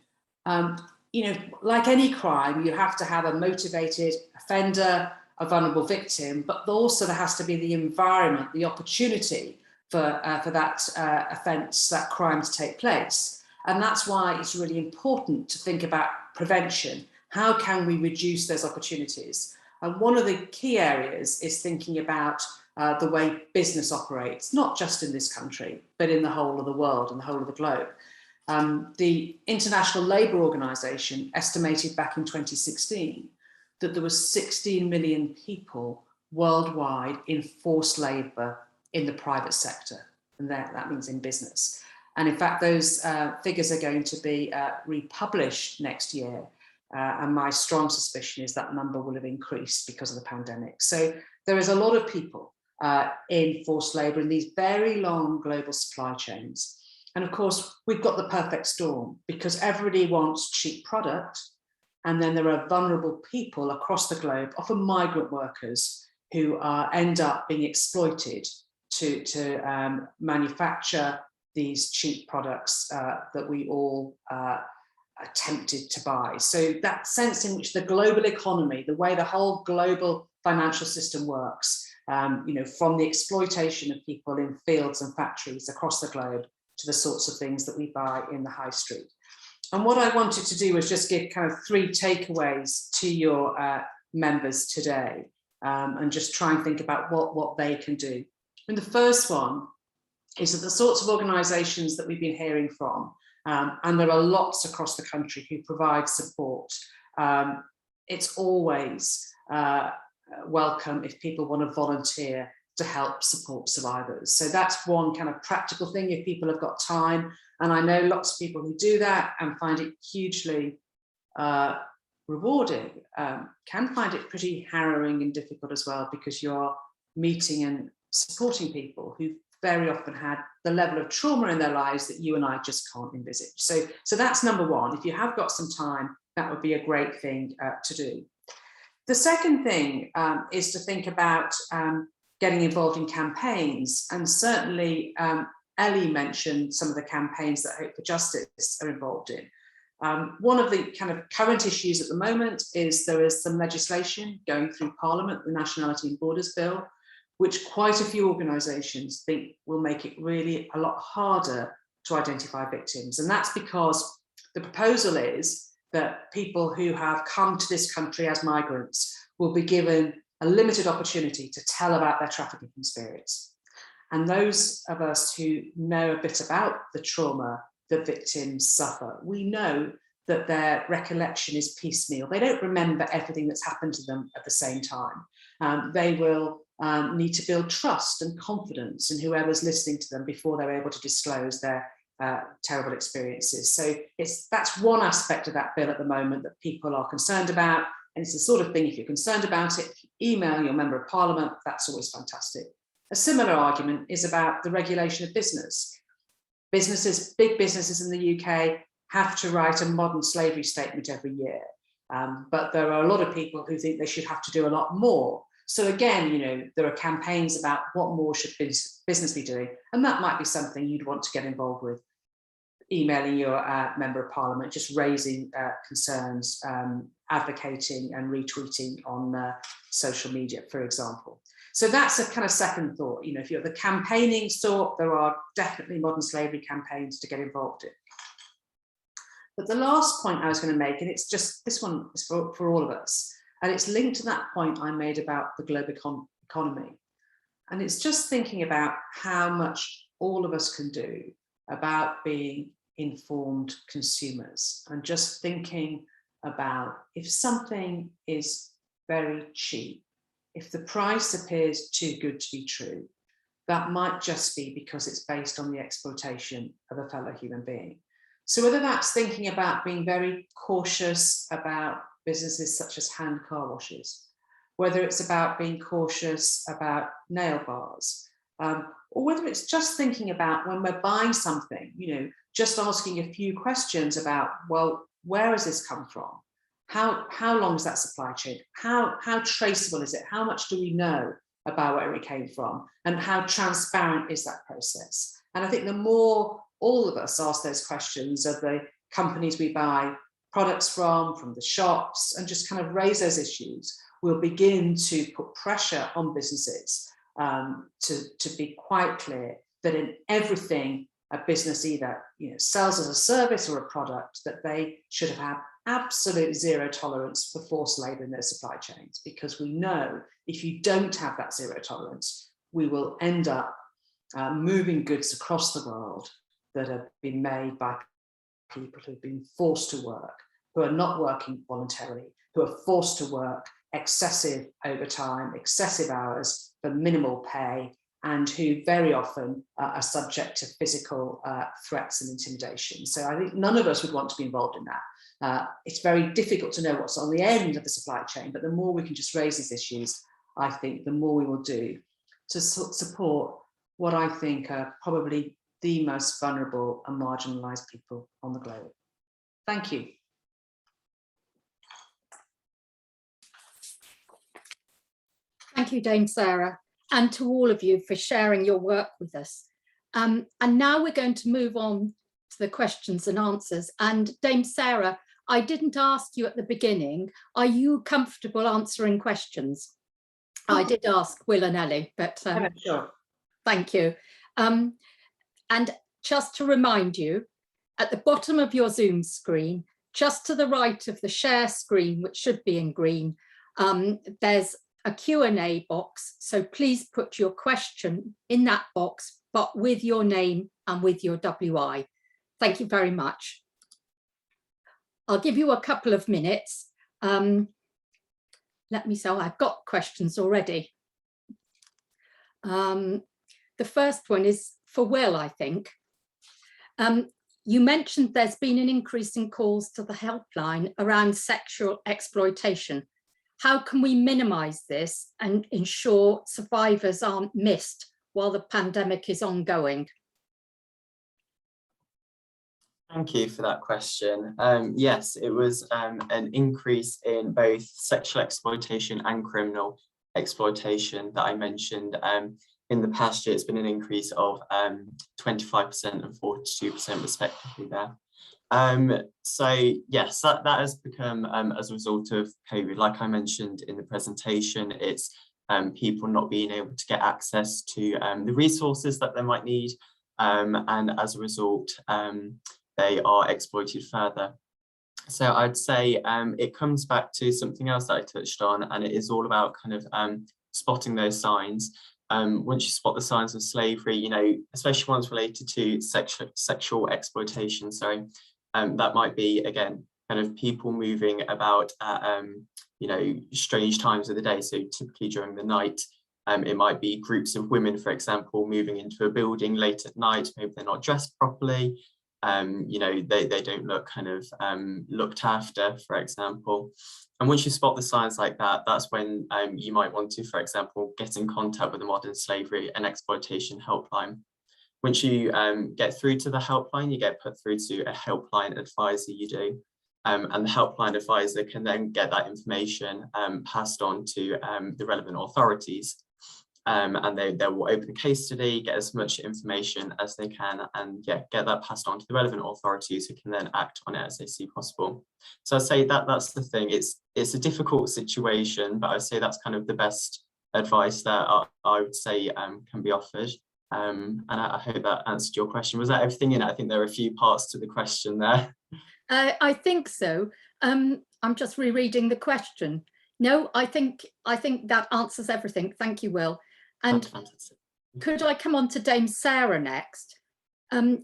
you know, like any crime, you have to have a motivated offender, a vulnerable victim, but also there has to be the environment, the opportunity for that offence, that crime to take place. And that's why it's really important to think about prevention. How can we reduce those opportunities? And one of the key areas is thinking about the way business operates, not just in this country, but in the whole of the world and the whole of the globe. The International Labour Organization estimated back in 2016 that there was 16 million people worldwide in forced labour in the private sector, and that means in business. And in fact, those figures are going to be republished next year. And my strong suspicion is that number will have increased because of the pandemic. So there is a lot of people in forced labour in these very long global supply chains. And of course, we've got the perfect storm because everybody wants cheap product. And then there are vulnerable people across the globe, often migrant workers, who end up being exploited to manufacture these cheap products that we all are tempted to buy. So that sense in which the global economy, the way the whole global financial system works, you know, from the exploitation of people in fields and factories across the globe to the sorts of things that we buy in the high street. And what I wanted to do was just give kind of 3 takeaways to your members today, and just try and think about what they can do. And the first one is that the sorts of organisations that we've been hearing from, and there are lots across the country who provide support, it's always welcome if people want to volunteer to help support survivors. So that's one kind of practical thing. If people have got time And I know lots of people who do that and find it hugely rewarding, can find it pretty harrowing and difficult as well, because you're meeting and supporting people who very often had the level of trauma in their lives that you and I just can't envisage. So that's number one. If you have got some time, that would be a great thing to do. The second thing is to think about getting involved in campaigns, and certainly Ellie mentioned some of the campaigns that Hope for Justice are involved in. One of the kind of current issues at the moment is there is some legislation going through Parliament, the Nationality and Borders Bill, which quite a few organisations think will make it really a lot harder to identify victims. And that's because the proposal is that people who have come to this country as migrants will be given a limited opportunity to tell about their trafficking experience. And those of us who know a bit about the trauma that victims suffer, we know that their recollection is piecemeal. They don't remember everything that's happened to them at the same time. They will need to build trust and confidence in whoever's listening to them before they're able to disclose their terrible experiences. So that's one aspect of that bill at the moment that people are concerned about. And it's the sort of thing, if you're concerned about it, email your member of parliament, that's always fantastic. A similar argument is about the regulation of business. Businesses, big businesses in the UK have to write a modern slavery statement every year. But there are a lot of people who think they should have to do a lot more. So again, you know, there are campaigns about what more should business be doing, and that might be something you'd want to get involved with. Emailing your member of parliament, just raising concerns, advocating and retweeting on social media, for example. So that's a kind of second thought. You know, if you're the campaigning sort, there are definitely modern slavery campaigns to get involved in. But the last point I was going to make, and it's just, this one is for all of us, and it's linked to that point I made about the global economy. And it's just thinking about how much all of us can do about being informed consumers, and just thinking about if something is very cheap, if the price appears too good to be true, that might just be because it's based on the exploitation of a fellow human being. So whether that's thinking about being very cautious about businesses such as hand car washes, whether it's about being cautious about nail bars, or whether it's just thinking about when we're buying something, you know, just asking a few questions about, well, where has this come from? How long is that supply chain? How traceable is it? How much do we know about where it came from? And how transparent is that process? And I think the more all of us ask those questions of the companies we buy products from the shops, and just kind of raise those issues, we'll begin to put pressure on businesses to be quite clear that in everything a business either sells as a service or a product, that they should have absolute zero tolerance for forced labour in their supply chains, because we know if you don't have that zero tolerance, we will end up moving goods across the world that have been made by people who've been forced to work, who are not working voluntarily, who are forced to work excessive overtime, excessive hours for minimal pay, and who very often are subject to physical threats and intimidation. So I think none of us would want to be involved in that. It's very difficult to know what's on the end of the supply chain, but the more we can just raise these issues, I think the more we will do to support what I think are probably the most vulnerable and marginalised people on the globe. Thank you. Thank you, Dame Sarah, and to all of you for sharing your work with us. And now we're going to move on to the questions and answers. And Dame Sarah, I didn't ask you at the beginning, are you comfortable answering questions? I did ask Will and Ellie, but Sure. Thank you. And just to remind you, at the bottom of your Zoom screen, just to the right of the share screen, which should be in green, there's a Q&A box. So please put your question in that box, but with your name and with your WI. Thank you very much. I'll give you a couple of minutes. Let me see, I've got questions already. The first one is for Will, I think. You mentioned there's been an increase in calls to the helpline around sexual exploitation. How can we minimise this and ensure survivors aren't missed while the pandemic is ongoing? Thank you for that question. Yes, it was an increase in both sexual exploitation and criminal exploitation that I mentioned. In the past year, it's been an increase of 25% and 42% respectively there. So yes, that has become as a result of COVID. Like I mentioned in the presentation, it's people not being able to get access to the resources that they might need, and as a result, they are exploited further. So I'd say it comes back to something else that I touched on, and it is all about kind of spotting those signs. Once you spot the signs of slavery, you know, especially ones related to sexual exploitation, so that might be, again, kind of people moving about at, you know, strange times of the day. So typically during the night, it might be groups of women, for example, moving into a building late at night. Maybe they're not dressed properly. You know, they don't look kind of looked after, for example. And once you spot the signs like that, that's when you might want to, for example, get in contact with the Modern Slavery and Exploitation Helpline. Once you get through to the helpline, you get put through to a helpline advisor, you do. And the helpline advisor can then get that information passed on to the relevant authorities. And they will open a case study, get as much information as they can, and yeah, get that passed on to the relevant authorities who can then act on it as they see possible. So I'd say that's the thing. It's a difficult situation, but I'd say that's kind of the best advice that I would say can be offered. And I hope that answered your question. Was that everything in it? I think there are a few parts to the question there. I think so. I'm just rereading the question. No, I think that answers everything. Thank you, Will. And Fantastic. Could I come on to Dame Sarah next?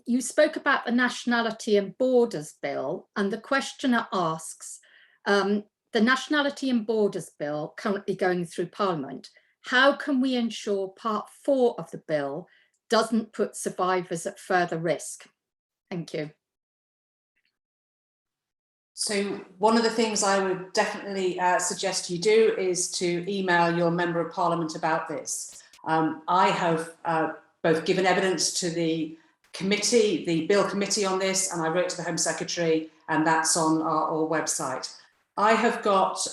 You spoke about the Nationality and Borders Bill, and the questioner asks, the Nationality and Borders Bill currently going through Parliament, how can we ensure Part 4 of the bill doesn't put survivors at further risk? Thank you. So one of the things I would definitely suggest you do is to email your Member of Parliament about this. I have both given evidence to the committee, the Bill Committee on this, and I wrote to the Home Secretary, and that's on our website. I have got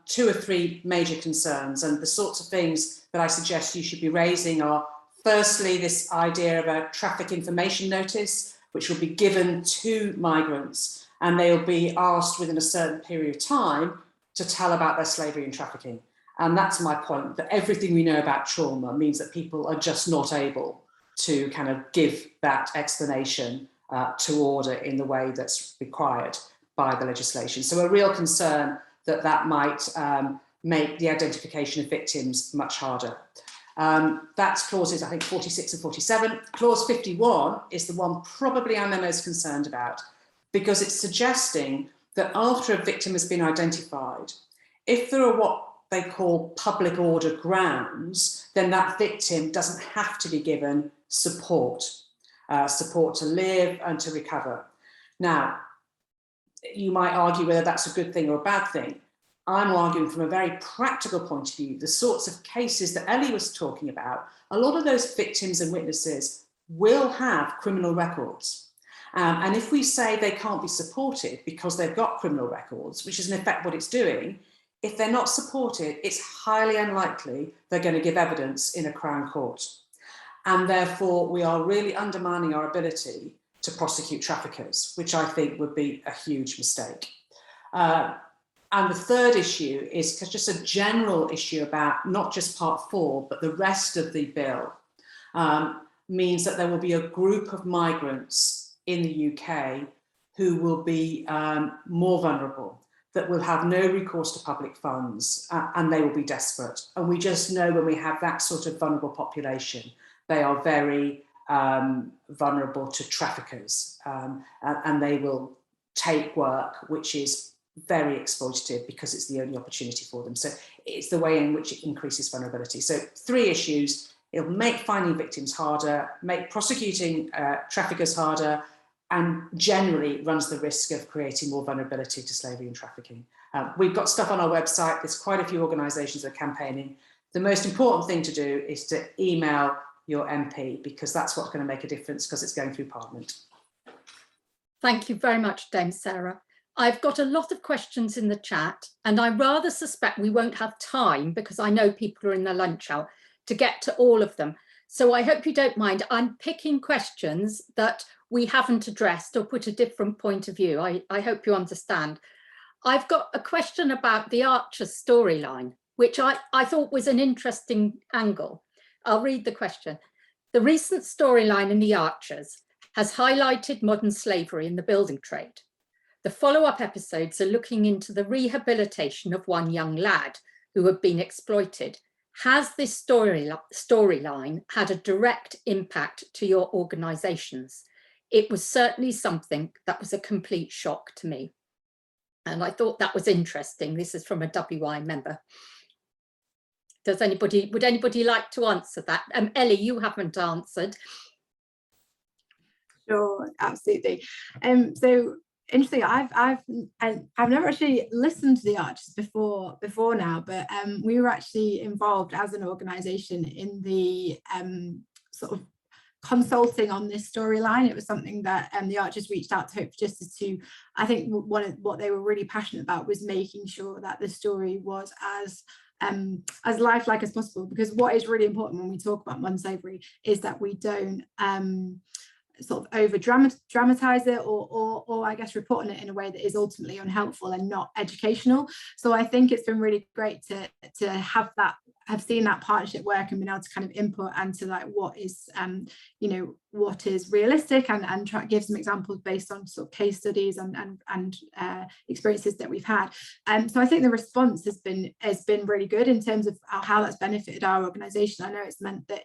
2 or 3 major concerns, and the sorts of things that I suggest you should be raising are, firstly, this idea of a traffic information notice, which will be given to migrants, and they'll be asked within a certain period of time to tell about their slavery and trafficking. And that's my point, that everything we know about trauma means that people are just not able to kind of give that explanation to order in the way that's required by the legislation. So a real concern that might make the identification of victims much harder. That's clauses, I think, 46 and 47. Clause 51 is the one probably I'm the most concerned about, because it's suggesting that after a victim has been identified, if there are what they call public order grounds, then that victim doesn't have to be given support, support to live and to recover. Now, you might argue whether that's a good thing or a bad thing. I'm arguing from a very practical point of view, the sorts of cases that Ellie was talking about, a lot of those victims and witnesses will have criminal records. And if we say they can't be supported because they've got criminal records, which is in effect what it's doing, if they're not supported, it's highly unlikely they're going to give evidence in a Crown Court. And therefore, we are really undermining our ability to prosecute traffickers, which I think would be a huge mistake. And the third issue is just a general issue about not just Part 4, but the rest of the bill, means that there will be a group of migrants in the UK who will be more vulnerable, that will have no recourse to public funds, and they will be desperate. And we just know when we have that sort of vulnerable population, they are very vulnerable to traffickers, and they will take work which is very exploitative because it's the only opportunity for them. So it's the way in which it increases vulnerability. So 3 issues: it'll make finding victims harder, make prosecuting traffickers harder, and generally runs the risk of creating more vulnerability to slavery and trafficking. We've got stuff on our website. There's quite a few organisations that are campaigning. The most important thing to do is to email your MP, because that's what's going to make a difference, because it's going through Parliament. Thank you very much, Dame Sarah. I've got a lot of questions in the chat, and I rather suspect we won't have time, because I know people are in their lunch hour, to get to all of them. So I hope you don't mind. I'm picking questions that we haven't addressed or put a different point of view. I hope you understand. I've got a question about the Archers storyline, which I thought was an interesting angle. I'll read the question. The recent storyline in the Archers has highlighted modern slavery in the building trade. The follow-up episodes are looking into the rehabilitation of one young lad who had been exploited. Has this storyline had a direct impact to your organisations? It was certainly something that was a complete shock to me. And I thought that was interesting. This is from a WI member. Would anybody like to answer that? Ellie, you haven't answered. Sure, absolutely. So interesting. I've never actually listened to the Archers before now, but we were actually involved as an organisation in the sort of consulting on this storyline. It was something that the Archers reached out to Hope for Justice to. I think what they were really passionate about was making sure that the story was as lifelike as possible, because what is really important when we talk about modern slavery is that we don't sort of over dramatize it or I guess report on it in a way that is ultimately unhelpful and not educational. So I think it's been really great to have seen that partnership work and been able to kind of input and to like what is what is realistic and try to give some examples based on sort of case studies and experiences that we've had. So I think the response has been really good in terms of how that's benefited our organisation. I know it's meant that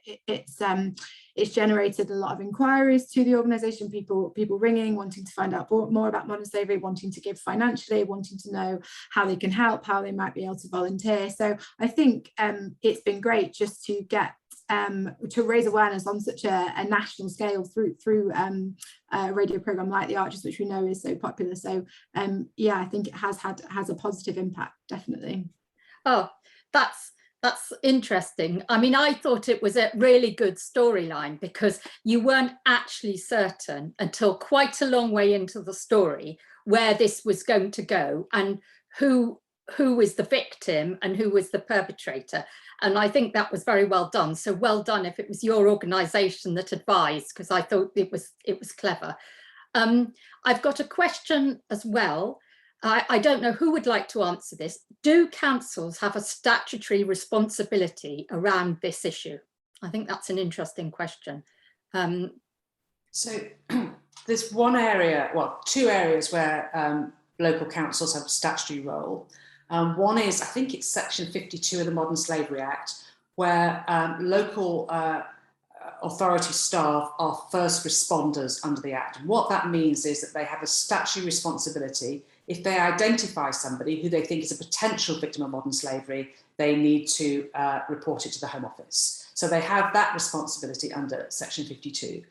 it's generated a lot of inquiries to the organisation, people ringing, wanting to find out more about modern slavery, wanting to give financially, wanting to know how they can help, how they might be able to volunteer. So I think it's been great just to get to raise awareness on such a national scale through a radio programme like the Archers, which we know is so popular. So yeah, I think it has a positive impact, definitely. Oh, that's interesting. I mean, I thought it was a really good storyline because you weren't actually certain until quite a long way into the story where this was going to go and who was the victim and who was the perpetrator. And I think that was very well done. So well done if it was your organisation that advised, because I thought it was clever. I've got a question as well. I don't know who would like to answer this. Do councils have a statutory responsibility around this issue? I think that's an interesting question. So there's one area, well, two areas where local councils have a statutory role. One is, I think it's section 52 of the Modern Slavery Act, where local authority staff are first responders under the Act. And what that means is that they have a statutory responsibility. If they identify somebody who they think is a potential victim of modern slavery, they need to report it to the Home Office. So they have that responsibility under section 52.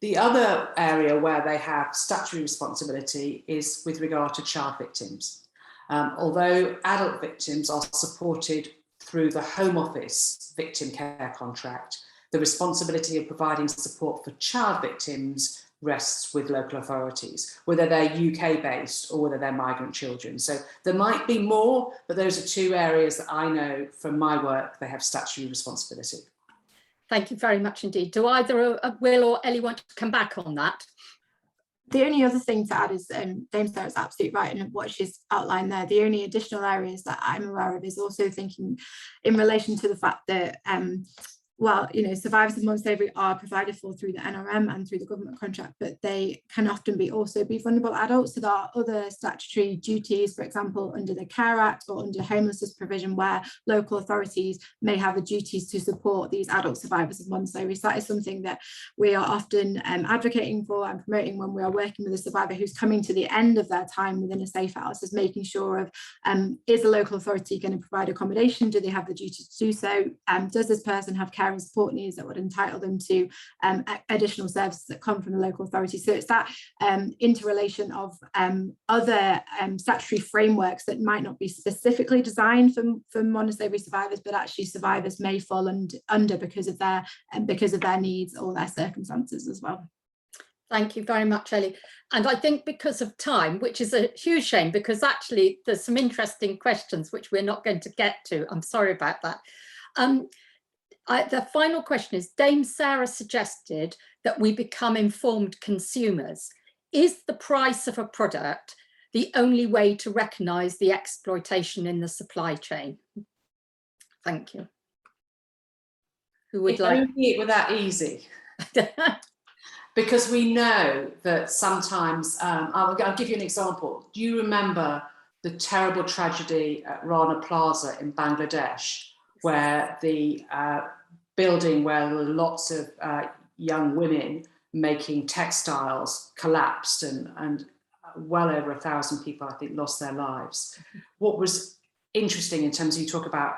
The other area where they have statutory responsibility is with regard to child victims. Although adult victims are supported through the Home Office victim care contract, the responsibility of providing support for child victims rests with local authorities, whether they're UK based or whether they're migrant children. So there might be more, but those are two areas that I know from my work they have statutory responsibility. Thank you very much indeed. Do either Will or Ellie want to come back on that? The only other thing to add is Dame Sarah's absolutely right in what she's outlined there. The only additional areas that I'm aware of is also thinking in relation to the fact that well, survivors of modern slavery are provided for through the NRM and through the government contract, but they can often also be vulnerable adults. So there are other statutory duties, for example, under the Care Act or under homelessness provision, where local authorities may have the duties to support these adult survivors of modern slavery. So that is something that we are often advocating for and promoting when we are working with a survivor who's coming to the end of their time within a safe house, is making sure of is the local authority going to provide accommodation? Do they have the duty to do so? Does this person have care care and support needs that would entitle them to additional services that come from the local authority. So it's that interrelation of other statutory frameworks that might not be specifically designed for modern slavery survivors, but actually survivors may fall under because of their needs or their circumstances as well. Thank you very much, Ellie. And I think because of time, which is a huge shame, because actually there's some interesting questions which we're not going to get to. I'm sorry about that. The final question is, Dame Sarah suggested that we become informed consumers. Is the price of a product the only way to recognise the exploitation in the supply chain? Thank you. Who would like? Only it were that easy. Because we know that sometimes, I'll give you an example. Do you remember the terrible tragedy at Rana Plaza in Bangladesh, where the building where there were lots of young women making textiles collapsed and well over 1,000 people, I think, lost their lives? What was interesting in terms of, you talk about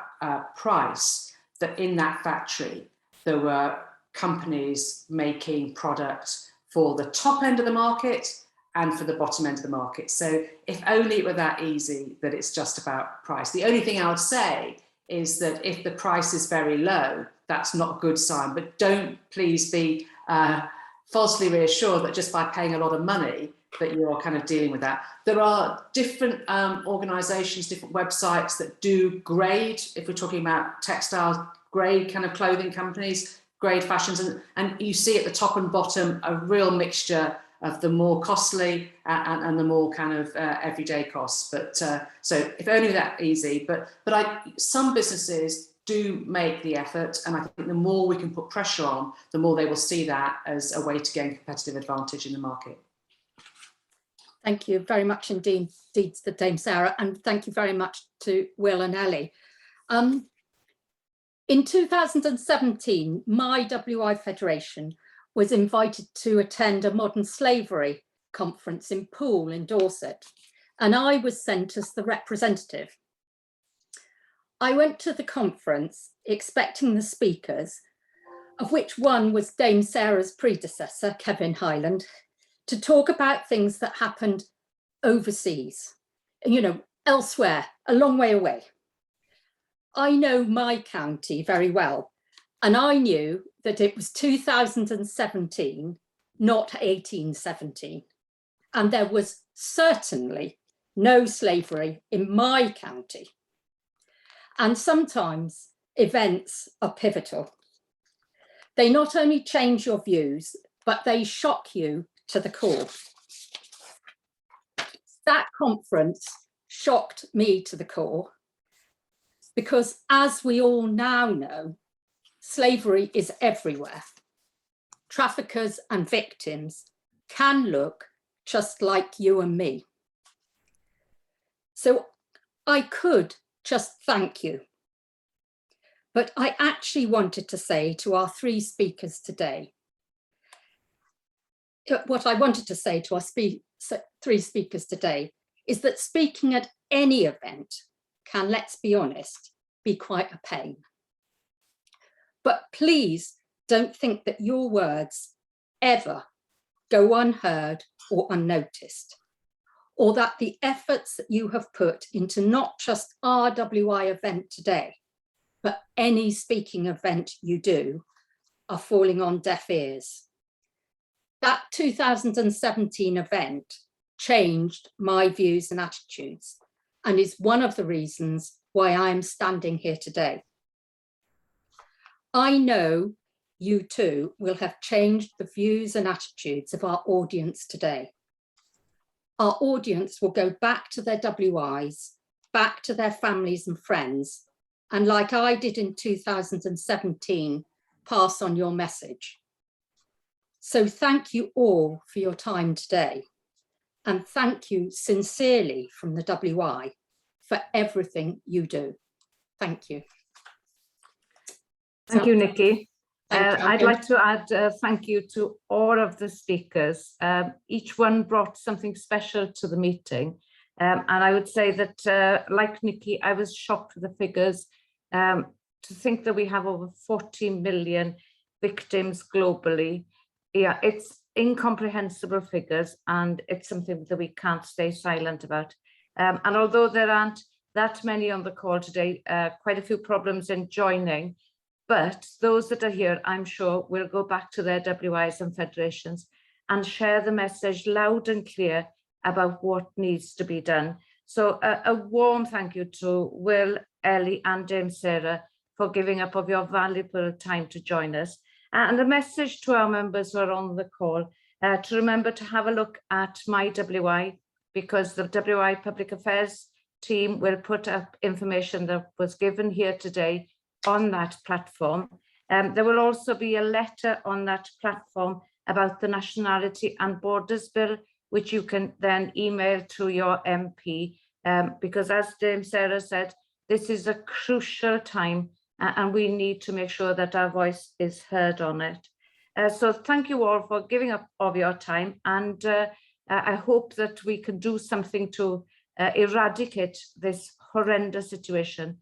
price, that in that factory, there were companies making product for the top end of the market and for the bottom end of the market. So if only it were that easy that it's just about price. The only thing I would say is that if the price is very low, that's not a good sign, but don't please be falsely reassured that just by paying a lot of money that you're kind of dealing with that. There are different organizations, different websites that do grade, if we're talking about textiles, grade kind of clothing companies, grade fashions, and you see at the top and bottom a real mixture of the more costly and the more kind of everyday costs. But so if only that easy, but some businesses do make the effort, and I think the more we can put pressure on, the more they will see that as a way to gain competitive advantage in the market. Thank you very much indeed to Dame Sarah, and thank you very much to Will and Ellie. In 2017, my WI Federation was invited to attend a modern slavery conference in Poole in Dorset, and I was sent as the representative. I went to the conference expecting the speakers, of which one was Dame Sarah's predecessor, Kevin Highland, to talk about things that happened overseas, you know, elsewhere, a long way away. I know my county very well, and I knew that it was 2017, not 1817. And there was certainly no slavery in my county. And sometimes events are pivotal. They not only change your views, but they shock you to the core. That conference shocked me to the core, because as we all now know, slavery is everywhere. Traffickers and victims can look just like you and me. So I could just thank you, but I actually wanted to say to our three speakers today, what I wanted to say to our three speakers today is that speaking at any event can, let's be honest, be quite a pain. But please don't think that your words ever go unheard or unnoticed, or that the efforts that you have put into not just our WI event today, but any speaking event you do are falling on deaf ears. That 2017 event changed my views and attitudes, and is one of the reasons why I'm standing here today. I know you too will have changed the views and attitudes of our audience today. Our audience will go back to their WIs, back to their families and friends, and like I did in 2017, pass on your message. So thank you all for your time today, and thank you sincerely from the WI for everything you do. Thank you. Thank you, Nikki. I'd you. like to add thank you to all of the speakers. Each one brought something special to the meeting. And I would say that, like Nikki, I was shocked with the figures. to think that we have over 40 million victims globally, yeah, it's incomprehensible figures, and it's something that we can't stay silent about. And although there aren't that many on the call today, quite a few problems in joining, but those that are here, I'm sure, will go back to their WIs and federations and share the message loud and clear about what needs to be done. So a warm thank you to Will, Ellie and Dame Sarah for giving up of your valuable time to join us. And a message to our members who are on the call to remember to have a look at my WI, because the WI Public Affairs team will put up information that was given here today on that platform. There will also be a letter on that platform about the Nationality and Borders Bill, which you can then email to your MP, because as Dame Sarah said, this is a crucial time and we need to make sure that our voice is heard on it. So thank you all for giving up of your time, and I hope that we can do something to eradicate this horrendous situation.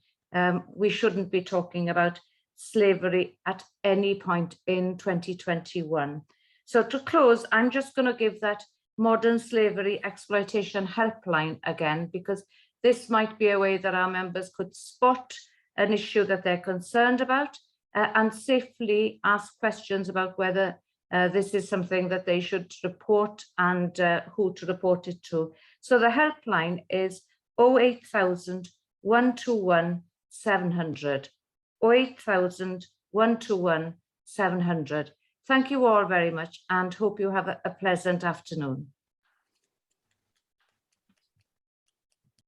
We shouldn't be talking about slavery at any point in 2021. So to close, I'm just going to give that modern slavery exploitation helpline again, because this might be a way that our members could spot an issue that they're concerned about and safely ask questions about whether this is something that they should report and who to report it to. So the helpline is 08000 121 700, 08000 121 700. Thank you all very much and hope you have a pleasant afternoon.